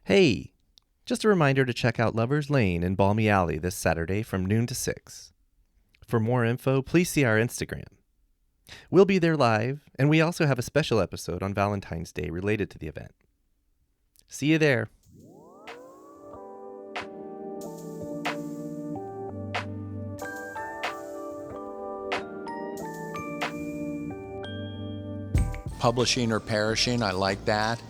Hey, just a reminder to check out Lover's Lane in Balmy Alley this Saturday from noon to 6. For more info, please see our Instagram. We'll be there live, and we also have a special episode on Valentine's Day related to the event. See you there. Publishing or perishing, I like that.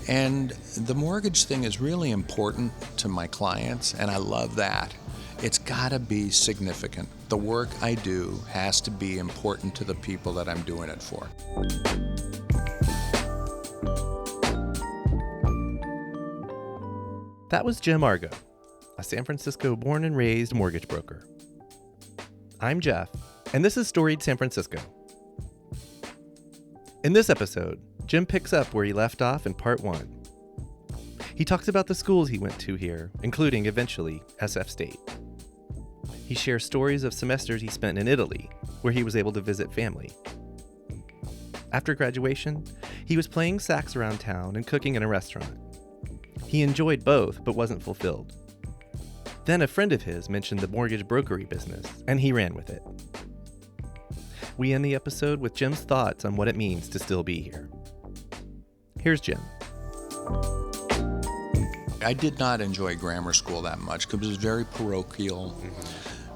And the mortgage thing is really important to my clients, and I love that. It's got to be significant. The work I do has to be important to the people that I'm doing it for. That was Jim Argo, a San Francisco born and raised mortgage broker. I'm Jeff, and this is Storied San Francisco. In this episode, Jim picks up where he left off in part 1. He talks about the schools he went to here, including, eventually, SF State. He shares stories of semesters he spent in Italy, where he was able to visit family. After graduation, he was playing sax around town and cooking in a restaurant. He enjoyed both, but wasn't fulfilled. Then a friend of his mentioned the mortgage brokery business, and he ran with it. We end the episode with Jim's thoughts on what it means to still be here. Here's Jim. I did not enjoy grammar school that much because it was very parochial.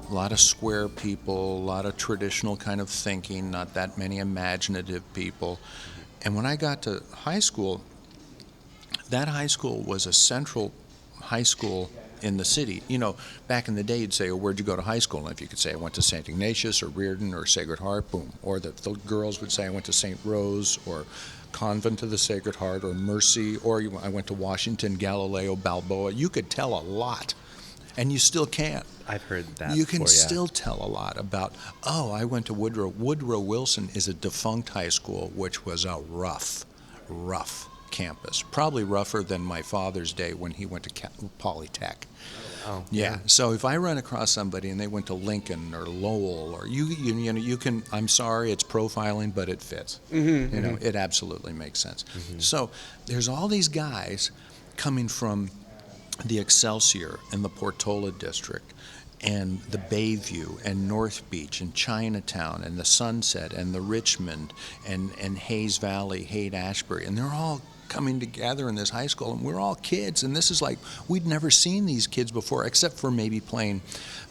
A lot of square people, a lot of traditional kind of thinking, not that many imaginative people. And when I got to high school, that high school was a central high school in the city. You know, back in the day, you'd say, oh, where'd you go to high school? And if you could say, I went to St. Ignatius or Reardon or Sacred Heart, boom. Or the girls would say, I went to St. Rose or Convent of the Sacred Heart or Mercy, or I went to Washington, Galileo, Balboa. You could tell a lot, and you still can. I've heard that You can before, still tell a lot about, oh, I went to Woodrow. Woodrow Wilson is a defunct high school, which was a rough campus. Probably rougher than my father's day when he went to Polytech. Oh, yeah. So if I run across somebody and they went to Lincoln or Lowell or you can, I'm sorry, it's profiling, but it fits. It absolutely makes sense. So there's all these guys coming from the Excelsior and the Portola district and the Bayview and North Beach and Chinatown and the Sunset and the Richmond and Hayes Valley, Haight-Ashbury, and they're all coming together in this high school, and we're all kids, and this is like, we'd never seen these kids before, except for maybe playing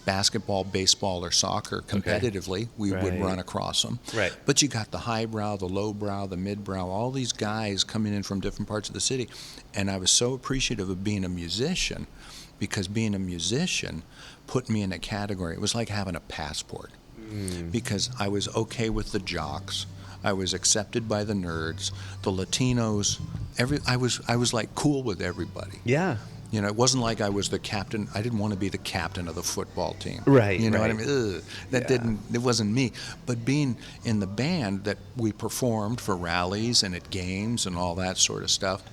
basketball, baseball, or soccer competitively. We would run across them. Right. But you got the highbrow, the lowbrow, the midbrow, all these guys coming in from different parts of the city, and I was so appreciative of being a musician, because being a musician put me in a category. It was like having a passport, because I was okay with the jocks. I was accepted by the nerds, the Latinos. I was like cool with everybody. Yeah. You know, it wasn't like I was the captain. I didn't want to be the captain of the football team. Right. You know what I mean? It wasn't me. But being in the band that we performed for rallies and at games and all that sort of stuff,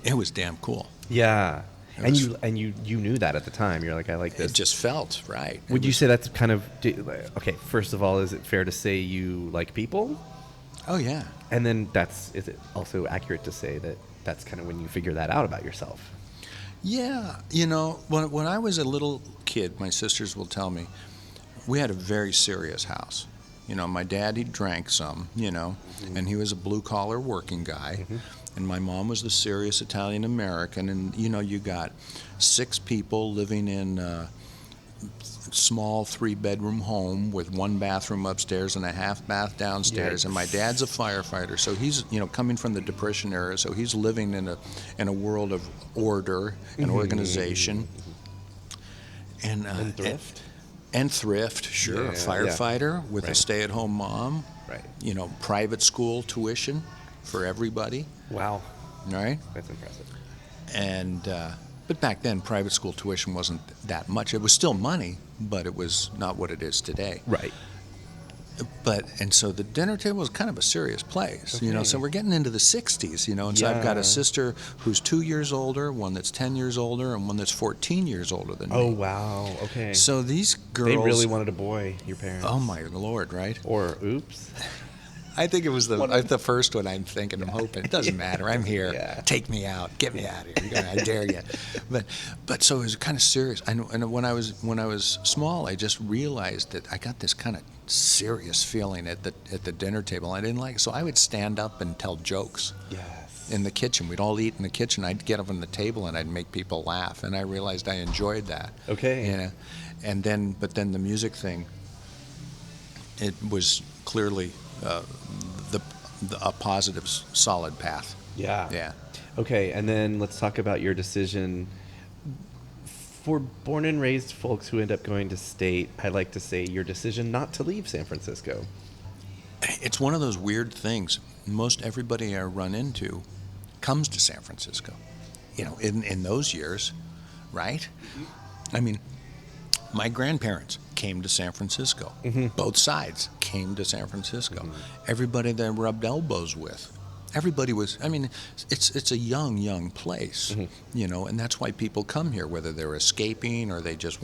it was damn cool. Yeah. And you knew that at the time. You're like, I like this. It just felt right. Would you say that's kind of, okay, first of all, is it fair to say you like people? Oh, yeah. And then is it also accurate to say that that's kind of when you figure that out about yourself? Yeah. You know, when I was a little kid, my sisters will tell me, we had a very serious house. You know, my dad, he drank some, and he was a blue-collar working guy. And my mom was the serious Italian-American. And, you got 6 people living in a small 3-bedroom home with 1 bathroom upstairs and a half bath downstairs. Yikes. And my dad's a firefighter, so he's, coming from the Depression era, so he's living in a world of order and organization. And thrift. And thrift, sure. A firefighter with a stay-at-home mom. Right. Private school tuition for everybody. Wow. Right? That's impressive. And but back then, private school tuition wasn't that much. It was still money, but it was not what it is today. Right. And so the dinner table was kind of a serious place, Okay. So we're getting into the 60s, and so I've got a sister who's 2 years older, one that's 10 years older, and one that's 14 years older than me. Oh, wow. Okay. So these girls... They really wanted a boy, your parents. Oh, my Lord, right? Or oops. I think it was the first one. I'm thinking. I'm hoping. It doesn't matter. I'm here. Yeah. Take me out. Get me out of here. I dare you. But so it was kind of serious. And when I was small, I just realized that I got this kind of serious feeling at the dinner table. I didn't like it. So I would stand up and tell jokes. Yes. In the kitchen. We'd all eat in the kitchen. I'd get up on the table and I'd make people laugh. And I realized I enjoyed that. Okay. You know? But then the music thing, it was clearly a positive, solid path. Yeah. Yeah. Okay, and then let's talk about your decision. For born and raised folks who end up going to state, I like to say your decision not to leave San Francisco. It's one of those weird things. Most everybody I run into comes to San Francisco. You know, in those years, right? I mean, my grandparents came to San Francisco. Mm-hmm. Both sides came to San Francisco. Mm-hmm. Everybody that I rubbed elbows with. Everybody was, I mean, it's a young place, Mm-hmm. you know, and that's why people come here, whether they're escaping or they just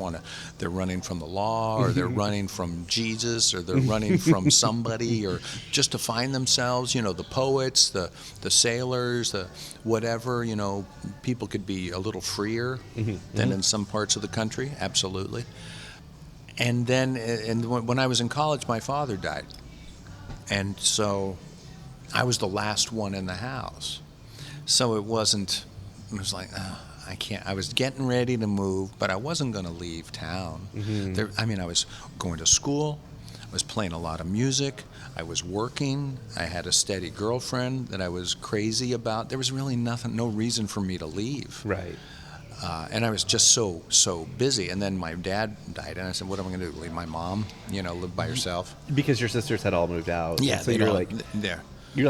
they're running from the law or they're running from Jesus or they're running from somebody or just to find themselves, you know, the poets, the sailors, the whatever, you know, people could be a little freer than in some parts of the country, absolutely. And then, when I was in college, my father died. And so I was the last one in the house. So it was like, I can't. I was getting ready to move, but I wasn't going to leave town. I was going to school. I was playing a lot of music. I was working. I had a steady girlfriend that I was crazy about. There was really no reason for me to leave. Right. And I was just so busy. And then my dad died, and I said, what am I going to do? Leave my mom? You know, live by herself? Because your sisters had all moved out. Yeah. So you're like,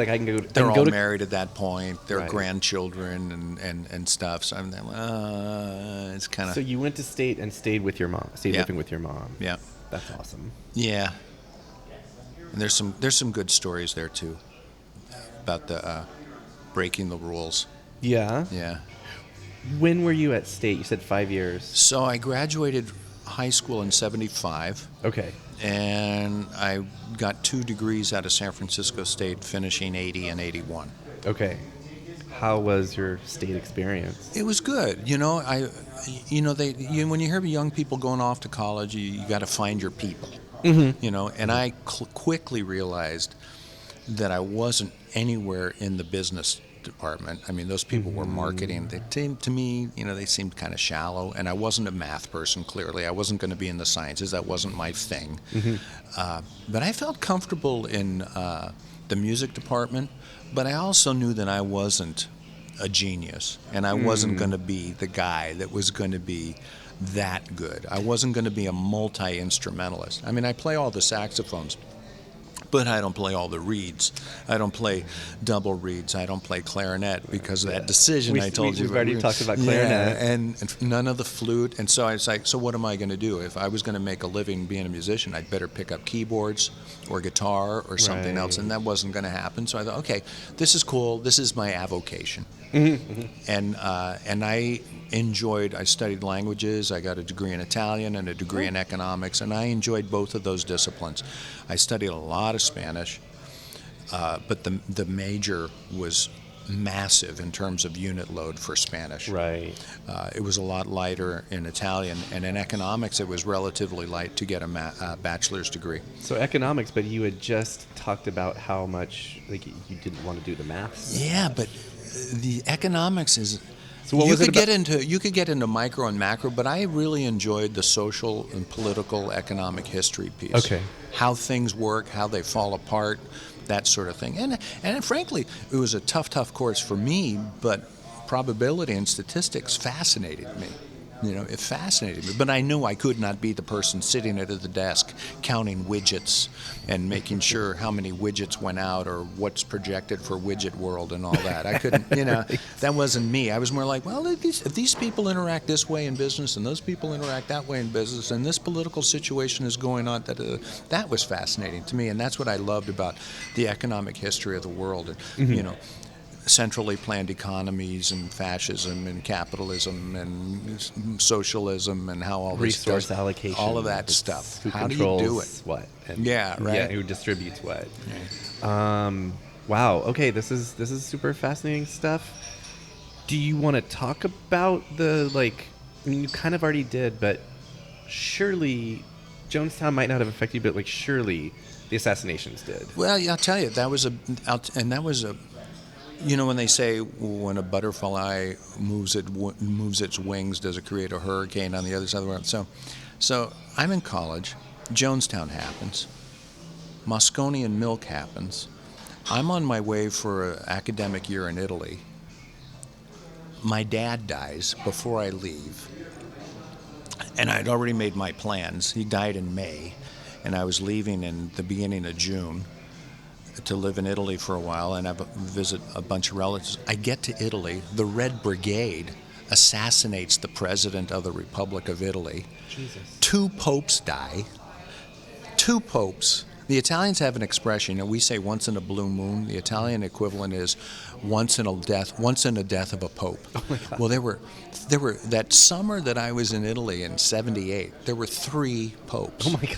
I can go. They're all married at that point. Their Right. grandchildren and stuff. So I'm like, it's kind of. So you went to state and stayed with your mom. Stayed living with your mom. Yeah. That's awesome. Yeah. And there's some good stories there too, about the breaking the rules. Yeah. Yeah. When were you at state? You said 5 years. So I graduated high school in '75. Okay. And I got 2 degrees out of San Francisco State, finishing 80 and 81. Okay. How was your state experience? It was good. You know, when you hear young people going off to college, you got to find your people. Mm-hmm. You know, and I quickly realized that I wasn't anywhere in the business department. I mean, those people were marketing. To me, you know, they seemed kind of shallow, and I wasn't a math person, clearly. I wasn't going to be in the sciences. That wasn't my thing. But I felt comfortable in the music department, but I also knew that I wasn't a genius, and I wasn't going to be the guy that was going to be that good. I wasn't going to be a multi-instrumentalist. I mean, I play all the saxophones, but I don't play all the reeds. I don't play double reeds. I don't play clarinet because of that decision I told you. We've already talked about clarinet. Yeah, and none of the flute. And so I was like, so what am I going to do? If I was going to make a living being a musician, I'd better pick up keyboards or guitar or something else. And that wasn't going to happen. So I thought, okay, this is cool. This is my avocation. And I studied languages. I got a degree in Italian and a degree in economics, and I enjoyed both of those disciplines. I studied a lot of Spanish, but the major was massive in terms of unit load for Spanish. Right. It was a lot lighter in Italian, and in economics it was relatively light to get a bachelor's degree. So economics, but you had just talked about how much you didn't want to do the maths. Yeah, but the economics is. So what was it about? You could get into micro and macro, but I really enjoyed the social and political economic history piece. Okay. How things work, how they fall apart, that sort of thing. And frankly, it was a tough course for me, but probability and statistics fascinated me. You know, it fascinated me. But I knew I could not be the person sitting at the desk counting widgets and making sure how many widgets went out or what's projected for widget world and all that. I couldn't, you know, that wasn't me. I was more like, well, if these people interact this way in business and those people interact that way in business and this political situation is going on, that was fascinating to me. And that's what I loved about the economic history of the world. And, you know, centrally planned economies and fascism and capitalism and socialism and how all this Resource allocation, all of that stuff. Who How do you controls do it? what? And, Yeah, right. Yeah, who distributes what? Wow. Okay, this is super fascinating stuff. Do you want to talk about the, like? I mean, you kind of already did, but surely Jonestown might not have affected you, but like surely the assassinations did. Well, yeah, I'll tell you, that was a, you know, when they say when a butterfly moves its wings, does it create a hurricane on the other side of the world? So I'm in college. Jonestown happens. Moscone Milk happens. I'm on my way for an academic year in Italy. My dad dies before I leave. And I'd already made my plans. He died in May, and I was leaving in the beginning of June to live in Italy for a while and visit a bunch of relatives. I get to Italy. The Red Brigade assassinates the president of the Republic of Italy. Jesus. 2 popes die. 2 popes. The Italians have an expression, and we say once in a blue moon. The Italian equivalent is once in a death of a pope. Oh my God. Well, there were that summer that I was in Italy in '78. There were 3 popes. Oh my God.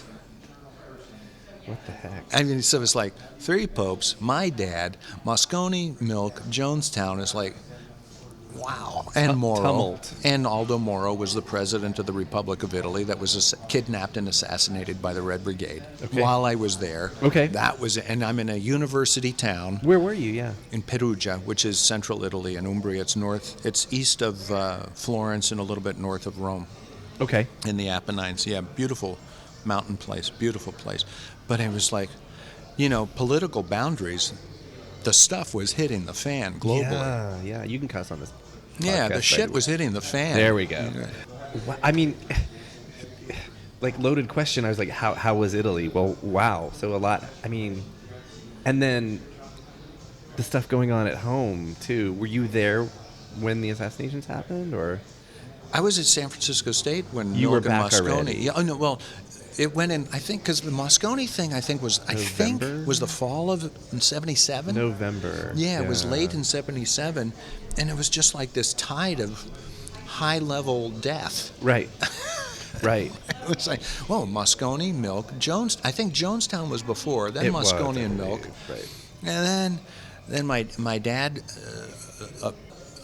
What the heck? I mean, so it's like 3 popes. My dad, Moscone Milk, Jonestown is like, wow. And Moro. Tumult. And Aldo Moro was the president of the Republic of Italy that was kidnapped and assassinated by the Red Brigade. Okay. While I was there. Okay. And I'm in a university town. Where were you? Yeah. In Perugia, which is central Italy in Umbria. It's east of Florence and a little bit north of Rome. Okay. In the Apennines. Yeah, beautiful mountain place, beautiful place. But it was like, you know, political boundaries, the stuff was hitting the fan globally. Yeah, you can cuss on this. Yeah, the podcast, shit right? was hitting the fan. There we go. I mean, like, loaded question. I was like, how was Italy? Well, wow. So a lot. I mean, and then the stuff going on at home too. Were you there when the assassinations happened, or? I was at San Francisco State when You were Milk and back Moscone. already. Yeah, oh no, well, it went in. I think because the Moscone thing, I think was the fall of '77. November. Yeah, it was late in '77, and it was just like this tide of high-level death. Right. Right. It was like, well, Moscone, Milk, Jones. I think Jonestown was before, then It was, Moscone I and believe, Milk, right. and then my dad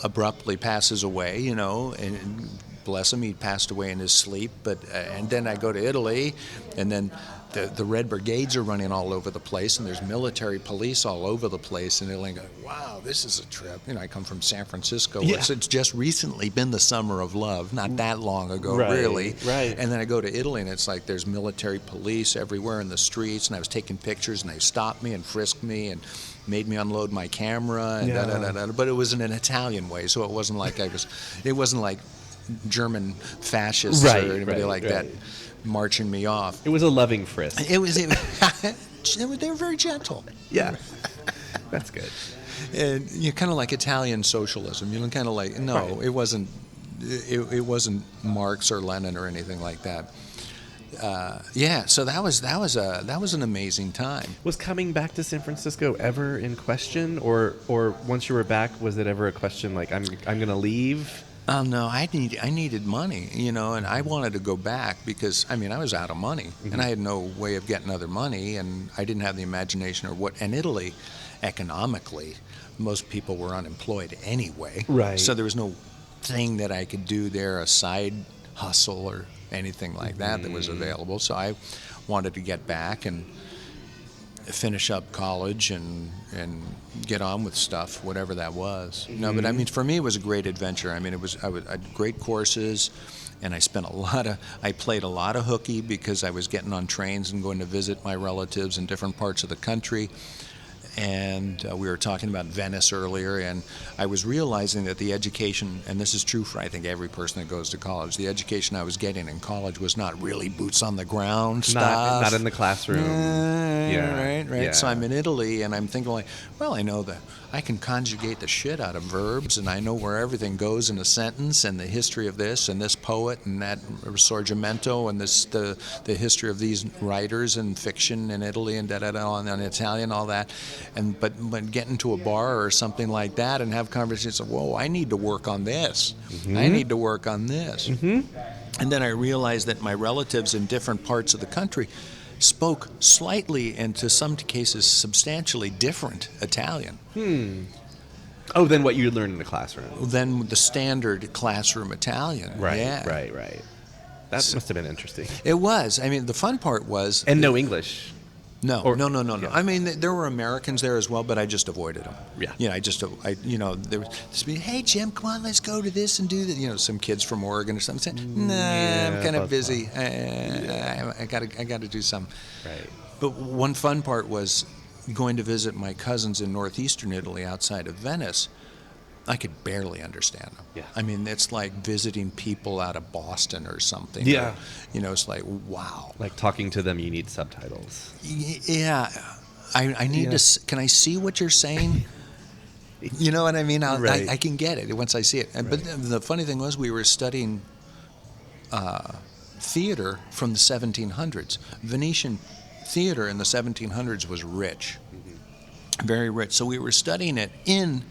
abruptly passes away. You know, and bless him, he passed away in his sleep. But and then I go to Italy, and then the Red Brigades are running all over the place, and there's military police all over the place, and they're like, wow, this is a trip. You know, I come from San Francisco. Yeah. It's just recently been the summer of love, not that long ago, Right, really. right. And then I go to Italy, and it's like there's military police everywhere in the streets, and I was taking pictures, and they stopped me and frisked me and made me unload my camera, and Yeah. but it was in an Italian way, so it wasn't like it wasn't like German fascists Right, or anybody right, like right. that marching me off. It was a loving frisk. They were very gentle. Yeah. That's good. And you kind of like Italian socialism. You know, kind of like Right. it wasn't. It wasn't Marx or Lenin or anything like that. Yeah, so that was an amazing time. Was coming back to San Francisco ever in question, or once you were back, was it ever a question like I'm going to leave? No, I needed money, you know, and I wanted to go back because I mean I was out of money and I had no way of getting other money, and I didn't have the imagination or what. And Italy, economically, most people were unemployed anyway, Right. So there was no thing that I could do there, a side hustle or anything like that was available. So I wanted to get back and finish up college and get on with stuff, whatever that was. No, but I mean, for me, it was a great adventure. I mean, I had great courses, and I played a lot of hooky because I was getting on trains and going to visit my relatives in different parts of the country. And we were talking about Venice earlier, and I was realizing that the education, and this is true for I think every person that goes to college, the education I was getting in college was not really boots on the ground stuff. Not in the classroom. Right. Yeah. So I'm in Italy, and I'm thinking like, well, I know I can conjugate the shit out of verbs, and I know where everything goes in a sentence, and the history of this and this poet and that Risorgimento, and the history of these writers and fiction in Italy and and Italian, all that. But get into a bar or something like that and have conversations. Whoa, I need to work on this. Mm-hmm. I need to work on this. Mm-hmm. And then I realized that my relatives in different parts of the country spoke slightly and to some cases substantially different Italian. Oh, than what you learned in the classroom. Than the standard classroom Italian. Right, yeah. right. That must have been interesting. It was. I mean, the fun part was... And no English. No. Yeah. I mean, there were Americans there as well, but I just avoided them. Yeah. There was, hey, Jim, come on, let's go to this and do that. Some kids from Oregon or something saying, I'm kind of busy. I got to do something. Right. But one fun part was going to visit my cousins in northeastern Italy outside of Venice. I could barely understand them. Yeah. I mean, it's like visiting people out of Boston or something. Yeah. It's like, wow. Like talking to them, you need subtitles. Yeah. I need to, can I see what you're saying? You know what I mean? Right. I can get it once I see it. But the funny thing was we were studying theater from the 1700s. Venetian theater in the 1700s was rich. Mm-hmm. Very rich. So we were studying it in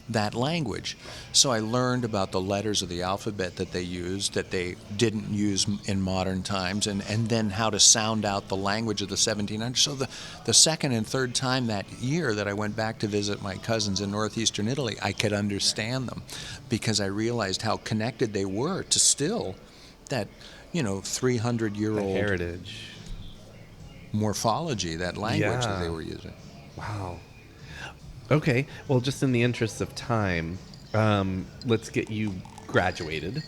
that language. So I learned about the letters of the alphabet that they used, that they didn't use in modern times, and then how to sound out the language of the 1700s. So the second and third time that year that I went back to visit my cousins in northeastern Italy, I could understand them because I realized how connected they were to still that, 300-year-old heritage. Morphology, that language that they were using. Wow. Okay, well, just in the interest of time, let's get you graduated.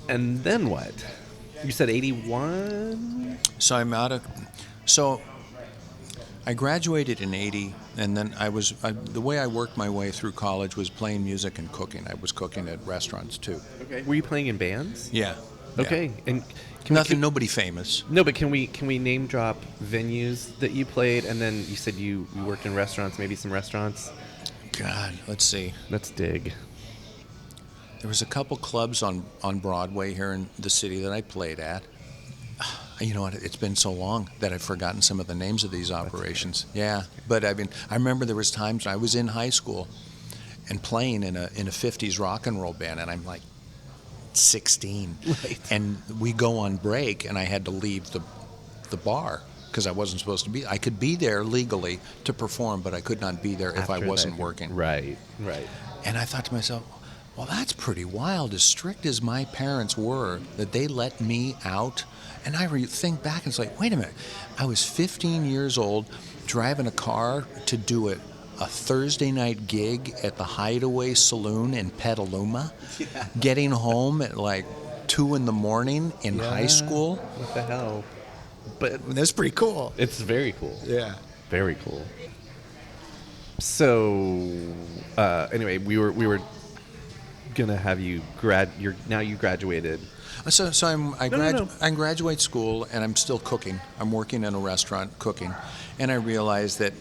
And then what? You said 81? So I graduated in 80, and then the way I worked my way through college was playing music and cooking. I was cooking at restaurants, too. Okay. Were you playing in bands? Yeah. Okay, and... Nobody famous. No, but can we name drop venues that you played, and then you said you worked in restaurants, maybe some restaurants? God, let's see. Let's dig. There was a couple clubs on Broadway here in the city that I played at. You know what? It's been so long that I've forgotten some of the names of these operations. Yeah, but I mean, I remember there was times when I was in high school and playing in a 50s rock and roll band, and I'm like 16, right. And we go on break, and I had to leave the bar because I wasn't supposed to be. I could be there legally to perform, but I could not be there if I wasn't working. Right. And I thought to myself, well, that's pretty wild. As strict as my parents were, that they let me out. And I think back and it's like, wait a minute. I was 15 years old, driving a car to do it. A Thursday night gig at the Hideaway Saloon in Petaluma, getting home at like 2 in the morning in high school. What the hell? But that's pretty cool. It's very cool. Yeah. Very cool. So, anyway, we were gonna have you you graduated. So I graduate school and I'm still cooking. I'm working in a restaurant cooking, and I realized that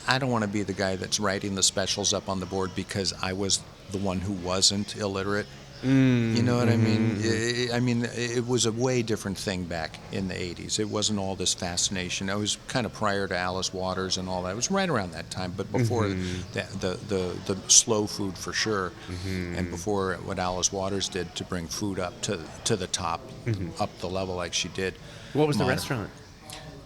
I don't want to be the guy that's writing the specials up on the board because I was the one who wasn't illiterate. You know what I mean? It was a way different thing back in the 80s. It wasn't all this fascination. I was kind of prior to Alice Waters and all that. It was right around that time, but before the slow food for sure, and before what Alice Waters did to bring food up to the top, up the level like she did. What was the restaurant?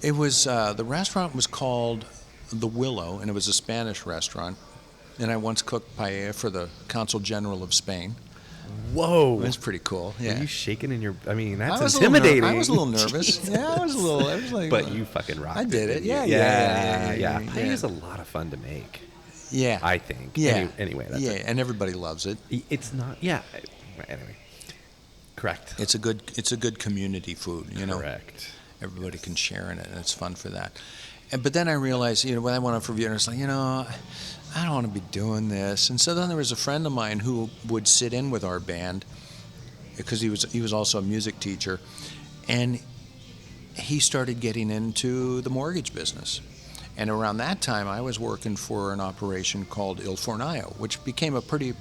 It was the restaurant was called The Willow, and it was a Spanish restaurant. And I once cooked paella for the Consul General of Spain. Whoa, that's pretty cool. Yeah. Are you shaking in your? I mean, that's intimidating. I was a little nervous. Yeah, I was like. But you fucking rocked it. I did it. Yeah. Paella's a lot of fun to make. Yeah. I think. Yeah. Anyway. That's and everybody loves it. It's not. Yeah. Anyway. Correct. It's a good community food. Correct. Everybody can share in it, and it's fun for that. But then I realized, when I went out for Vienna, it's like, I don't want to be doing this. And so then there was a friend of mine who would sit in with our band because he was also a music teacher, and he started getting into the mortgage business. And around that time, I was working for an operation called Il Fornaio, which became a pretty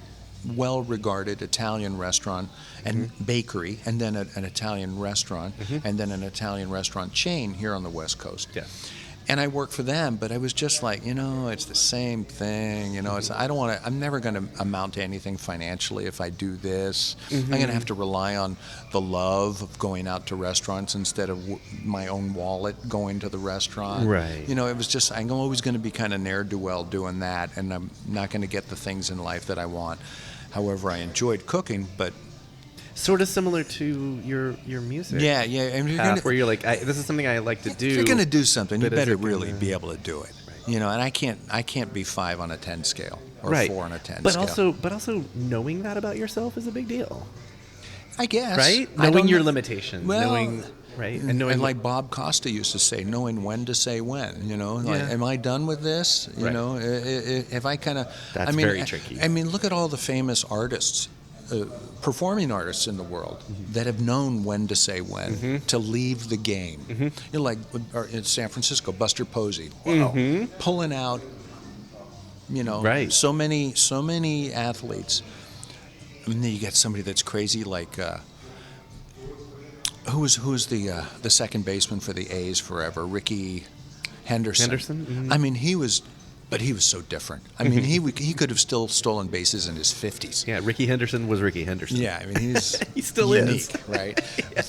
well-regarded Italian restaurant and bakery, and then an Italian restaurant, and then an Italian restaurant chain here on the West Coast. Yeah. And I worked for them, but I was just like, it's the same thing. I don't want to. I'm never going to amount to anything financially if I do this. I'm going to have to rely on the love of going out to restaurants instead of my own wallet going to the restaurant. Right. It was just, I'm always going to be kind of ne'er-do-well doing that, and I'm not going to get the things in life that I want. However, I enjoyed cooking, but sort of similar to your music. yeah. And path, where you're like, this is something I like to do. If you're going to do something, you better really be able to do it. Right. And I can't be 5 on a 10 scale or right. 4 on a 10 but scale. But also knowing that about yourself is a big deal. I guess. Right? Knowing your limitations. Knowing, right? And knowing, and like Bob Costa used to say, knowing when to say when. Like, am I done with this? If I kind of. That's very tricky. I mean, look at all the famous artists. Performing artists in the world that have known when to say when to leave the game. Like in San Francisco, Buster Posey, pulling out. Right. So many athletes. And then you get somebody that's crazy like who was the second baseman for the A's forever, Ricky Henderson. I mean, he was so different. I mean, he could have still stolen bases in his 50s. Yeah, Ricky Henderson was Ricky Henderson. Yeah, I mean, he's he still unique, is, right?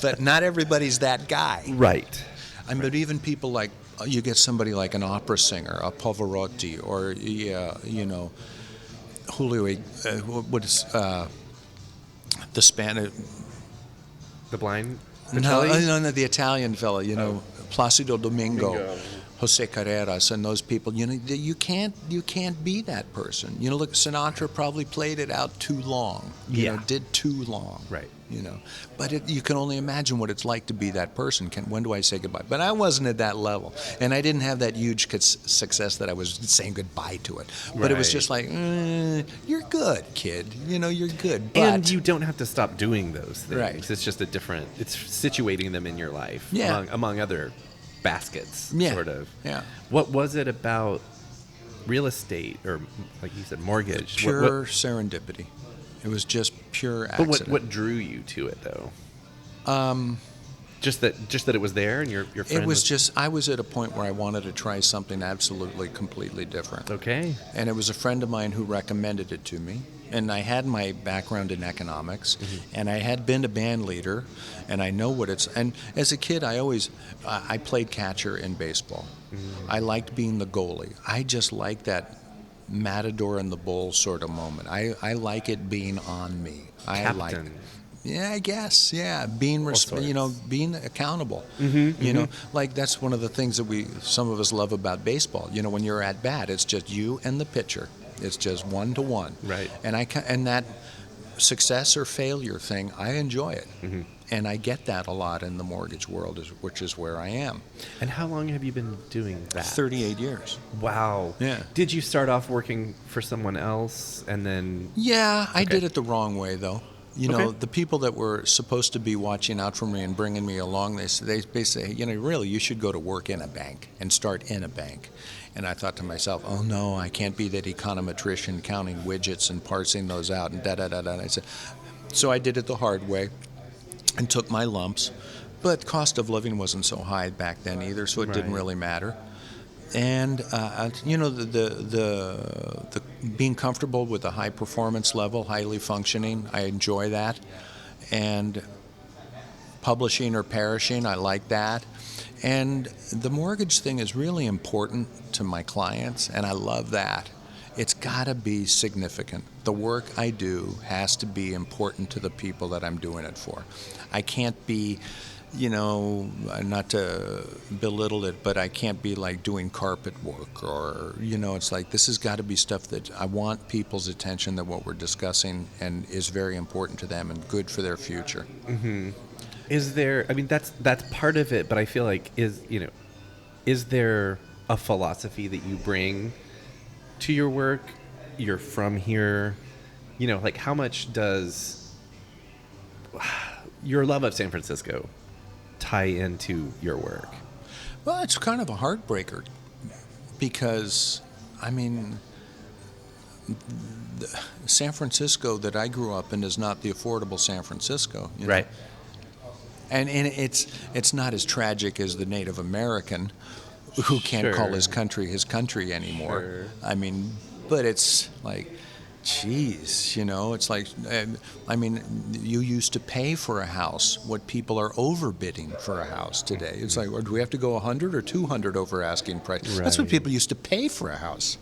But not everybody's that guy. Right. I mean, but even people like you get somebody like an opera singer, a Pavarotti, or Julio. What is the Spanish? The blind. No, the Italian fella. Placido Domingo. Jose Carreras and those people, you can't be that person. Look, Sinatra probably played it out too long. Did too long. Right. But you can only imagine what it's like to be that person. When do I say goodbye? But I wasn't at that level, and I didn't have that huge success that I was saying goodbye to it. But it was just like, you're good, kid. You're good. But and you don't have to stop doing those things. Right. It's just it's situating them in your life. Yeah. Among other baskets, sort of. Yeah. What was it about real estate, or like you said, mortgage? Pure serendipity. It was just pure accident. But what drew you to it, though? Just that it was there, and your friend. It was just I was at a point where I wanted to try something absolutely, completely different. Okay. And it was a friend of mine who recommended it to me. And I had my background in economics, and I had been a band leader, and I know what it's. And as a kid, I played catcher in baseball. I liked being the goalie. I just like that matador in the bull sort of moment. I like it being on me. Captain. Yeah, I guess. Yeah, being being accountable. Like that's one of the things that some of us love about baseball. When you're at bat, it's just you and the pitcher. It's just 1-to-1. Right. And that success or failure thing, I enjoy it. And I get that a lot in the mortgage world, which is where I am. And how long have you been doing that? 38 years. Wow. Yeah. Did you start off working for someone else and then? Yeah, I did it the wrong way, though. Okay. The people that were supposed to be watching out for me and bringing me along, they say, really, you should go to work in a bank and start in a bank. And I thought to myself, oh no, I can't be that econometrician counting widgets and parsing those out and da-da-da-da. And I said, so I did it the hard way and took my lumps. But cost of living wasn't so high back then either, so it didn't really matter. And the being comfortable with a high performance level, highly functioning, I enjoy that. And publishing or perishing, I like that. And the mortgage thing is really important to my clients, and I love that. It's got to be significant. The work I do has to be important to the people that I'm doing it for. I can't be, not to belittle it, but I can't be like doing carpet work or, it's like this has got to be stuff that I want people's attention, that what we're discussing and is very important to them and good for their future. Is there, that's part of it, but I feel like is there a philosophy that you bring to your work? You're from here, like how much does your love of San Francisco tie into your work? Well, it's kind of a heartbreaker because, I mean, San Francisco that I grew up in is not the affordable San Francisco. You know? Right. And it's not as tragic as the Native American who can't call his country anymore. Sure. I mean, but it's like, geez, you know, it's like, I mean, you used to pay for a house what people are overbidding for a house today. It's like, do we have to go 100 or 200 over asking price? Right. That's what people used to pay for a house.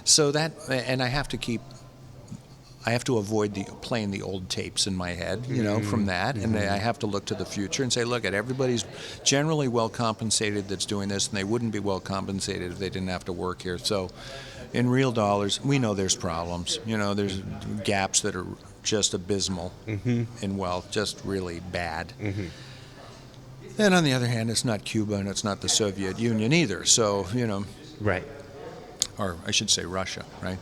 So that, and I have to avoid playing the old tapes in my head, you know, from that. And I have to look to the future and say, look, everybody's generally well compensated that's doing this, and they wouldn't be well compensated if they didn't have to work here. So in real dollars, we know there's problems. You know, there's gaps that are just abysmal in wealth, just really bad. And on the other hand, it's not Cuba and it's not the Soviet Union either. So, you know. Right. Or I should say Russia, right?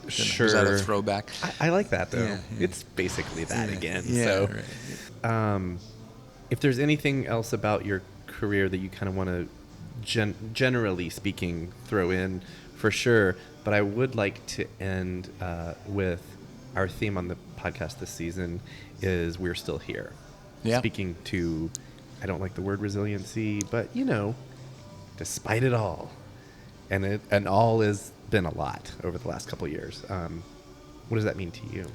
Sure. Is that a throwback? I like that, though. Yeah. It's basically that again. Yeah, So, right. if there's anything else about your career that you kind of want to, generally speaking, throw in, for sure. But I would like to end with our theme on the podcast this season is We're Still Here. Yeah. Speaking to, I don't like the word resiliency, but, you know, despite it all. And all has been a lot over the last couple of years. What does that mean to you?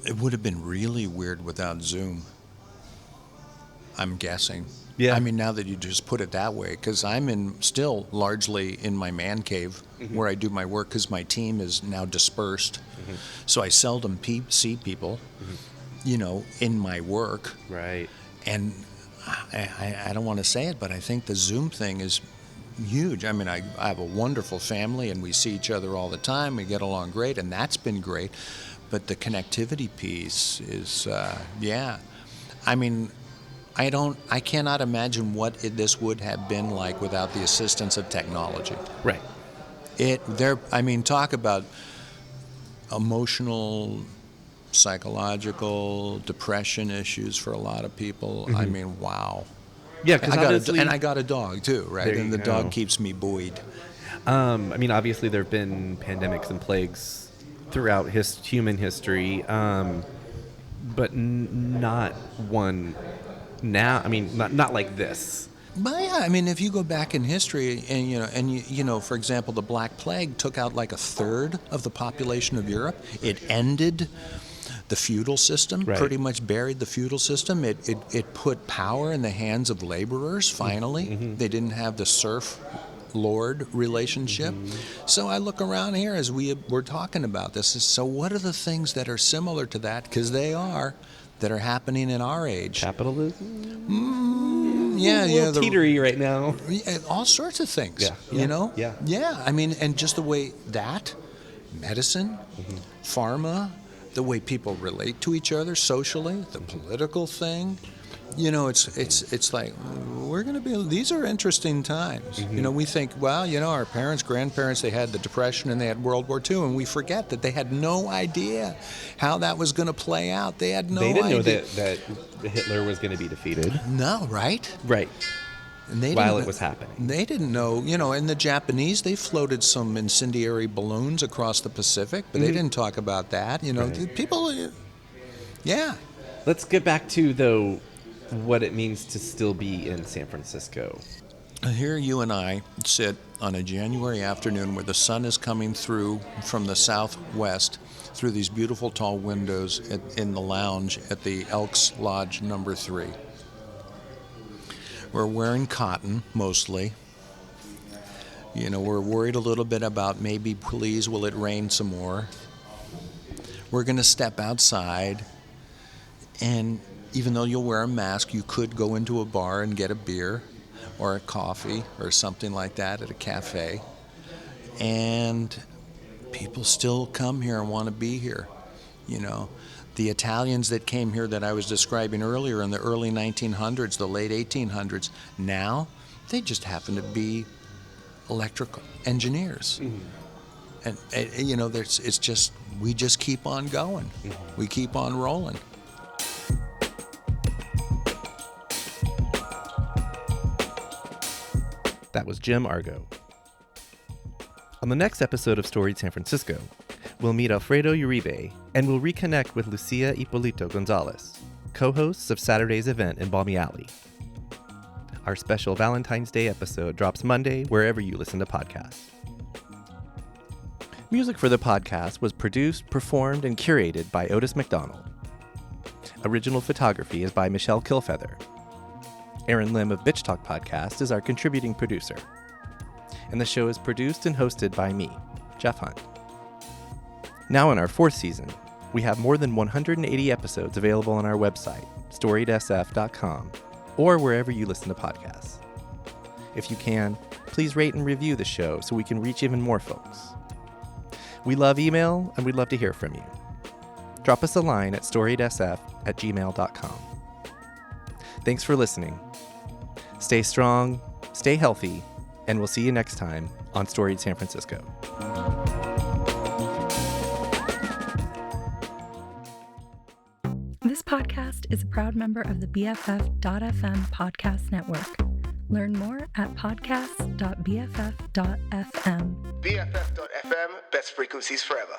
It would have been really weird without Zoom, I'm guessing. Yeah. I mean, now that you just put it that way, because I'm still largely in my man cave where I do my work because my team is now dispersed. So I seldom see people, you know, in my work. Right. And I don't want to say it, but I think the Zoom thing is huge. I mean, I have a wonderful family and we see each other all the time. We get along great, and that's been great. But the connectivity piece is, yeah. I mean, I cannot imagine what this would have been like without the assistance of technology. Right. I mean, talk about emotional, psychological, depression issues for a lot of people. I mean, wow. Yeah, because I got a dog too, right? And the dog keeps me buoyed. I mean, obviously there have been pandemics and plagues throughout human history, but not one now. I mean, not like this. But yeah, I mean, if you go back in history, and you know, for example, the Black Plague took out like a third of the population of Europe. It ended the feudal system, right. Pretty much buried the feudal system. It put power in the hands of laborers, finally. They didn't have the serf-lord relationship. So I look around here as we're talking about this. So what are the things that are similar to that? Because they are, that are happening in our age. Capitalism? Yeah. Teetery right now. All sorts of things, Yeah. you know? Yeah. I mean, and just the way that, medicine, pharma, the way people relate to each other socially, the political thing, you know, it's like these are interesting times. You know, we think, well, you know, our parents, grandparents, they had the Depression and they had World War II, and we forget that they had no idea how that was going to play out. They had no idea. They didn't know that Hitler was going to be defeated. No, right? Right. And while it was happening. They didn't know, you know, and the Japanese, they floated some incendiary balloons across the Pacific, but they didn't talk about that. You know, Right. People, yeah. Let's get back to, though, what it means to still be in San Francisco. Here you and I sit on a January afternoon where the sun is coming through from the southwest through these beautiful tall windows in the lounge at the Elks Lodge number 3. We're wearing cotton, mostly. You know, we're worried a little bit about maybe, please, will it rain some more? We're going to step outside, and even though you'll wear a mask, you could go into a bar and get a beer or a coffee or something like that at a cafe. And people still come here and want to be here, you know. The Italians that came here that I was describing earlier in the early 1900s, the late 1800s, now they just happen to be electrical engineers. And you know, it's just, we just keep on going. We keep on rolling. That was Jim Argo. On the next episode of Storied San Francisco, we'll meet Alfredo Uribe and we'll reconnect with Lucia Ippolito Gonzalez, co-hosts of Saturday's event in Balmy Alley. Our special Valentine's Day episode drops Monday wherever you listen to podcasts. Music for the podcast was produced, performed, and curated by Otis McDonald. Original photography is by Michelle Kilfeather. Aaron Lim of Bitch Talk Podcast is our contributing producer. And the show is produced and hosted by me, Jeff Hunt. Now in our 4th season, we have more than 180 episodes available on our website, storiedsf.com, or wherever you listen to podcasts. If you can, please rate and review the show so we can reach even more folks. We love email, and we'd love to hear from you. Drop us a line at storiedsf@gmail.com. Thanks for listening. Stay strong, stay healthy, and we'll see you next time on Storied San Francisco. This podcast is a proud member of the BFF.FM podcast network. Learn more at podcasts.bff.fm. BFF.FM, best frequencies forever.